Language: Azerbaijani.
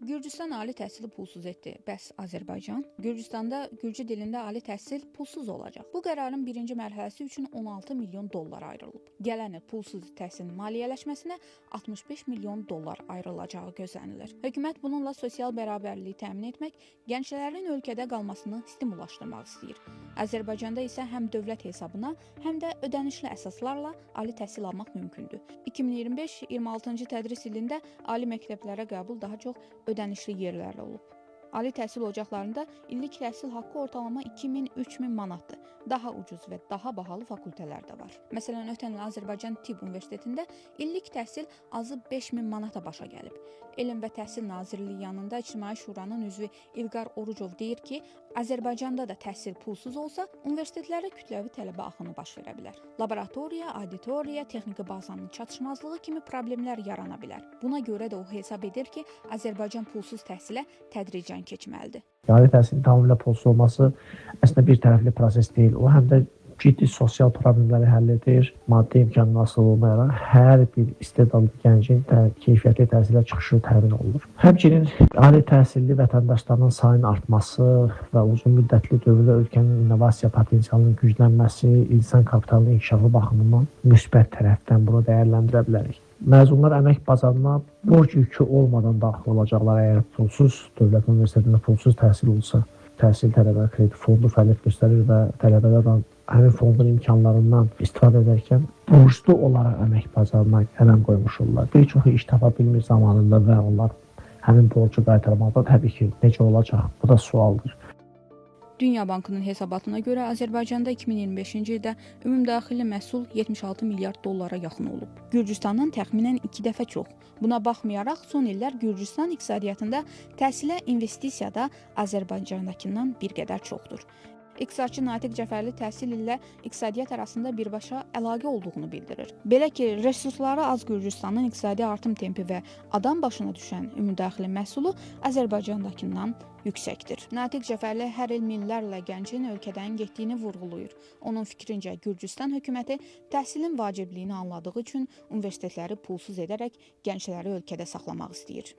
Gürcüstan ali təhsili pulsuz etdi. Bəs Azərbaycan? Gürcüstanda Gürcü dilində ali təhsil pulsuz olacaq. Bu qərarın birinci mərhələsi üçün 16 milyon dollar ayrılıb. Gələn il pulsuz təhsilin maliyyələşməsinə 65 milyon dollar ayrılacağı gözlənilir. Hökumət bununla sosial bərabərliyi təmin etmək, gənclərin ölkədə qalmasını stimullaşdırmaq istəyir. Azərbaycanda isə həm dövlət hesabına, həm də ödənişli əsaslarla ali təhsil almaq mümkündür. 2025-26-cı tədris ilində ali məktəblərə qəbul daha çox ödənişli yerlərlə olub. Ali təhsil ocaqlarında illik təhsil haqqı ortalama 2000-3000 manatdır. Daha ucuz və daha bahalı fakültələr də var. Məsələn, ötən il Azərbaycan Tibb Universitetində illik təhsil azı 5000 manata başa gəlib. Elm və Təhsil Nazirliyi yanında İctimai Şuranın üzvü İlqar Orucov deyir ki, Azərbaycanda da təhsil pulsuz olsa, universitetlərə kütləvi tələbə axını baş verə bilər. Laboratoriya, auditoriya, texniki bazanın çatışmazlığı kimi problemlər yarana bilər. Buna görə də o hesab edir ki, Azərbaycan pulsuz təhsilə tədricən keçməlidir. Ali təhsilin tamamilə pulsuz olması əslində bir tərəfli proses deyil. O həm də ciddi sosial problemləri həll edir. Maddi imkanı asılı olmayaraq hər bir istedadlı gəncin keyfiyyətli təhsilə çıxışı təmin olunur. Həmçinin ali təhsilli vətəndaşların sayının artması və uzun müddətli dövrdə ölkənin innovasiya potensialının güclənməsi, insan kapitalının inkişafı baxımından müsbət tərəfdən bunu dəyərləndirə bilərik. Məzunlar əmək bazarına borc yükü olmadan daxil olacaqlar. Əgər pulsuz, dövlət universitetində pulsuz təhsil olsa, təhsil tələbə kredit fondu fəaliyyət göstərir və tələbələr həmin fondun imkanlarından istifadə edərkən borclu olaraq əmək bazarına qələm qoymuş olurlar. Bir çoxu iş tapa bilmir zamanında və onlar həmin borcu qaytarmaqda təbii ki, necə olacaq? Bu da sualdır. Dünya Bankının hesabatına görə Azərbaycanda 2025-ci ildə ümumdaxili məhsul 76 milyard dollara yaxın olub. Gürcüstandan təxminən 2 dəfə çox. Buna baxmayaraq, son illər Gürcüstan iqtisadiyyatında təhsilə investisiyada Azərbaycandakından bir qədər çoxdur. İqtisadçı Natiq Cəfərli təhsil ilə iqtisadiyyat arasında birbaşa əlaqə olduğunu bildirir. Belə ki, resursları az Gürcüstanın iqtisadi artım tempi və adam başına düşən ümumdaxili məhsulu Azərbaycandakından yüksəkdir. Natiq Cəfərli hər il minlərlə gəncin ölkədən getdiyini vurğulayır. Onun fikrincə, Gürcüstan hökuməti təhsilin vacibliyini anladığı üçün universitetləri pulsuz edərək gəncləri ölkədə saxlamaq istəyir.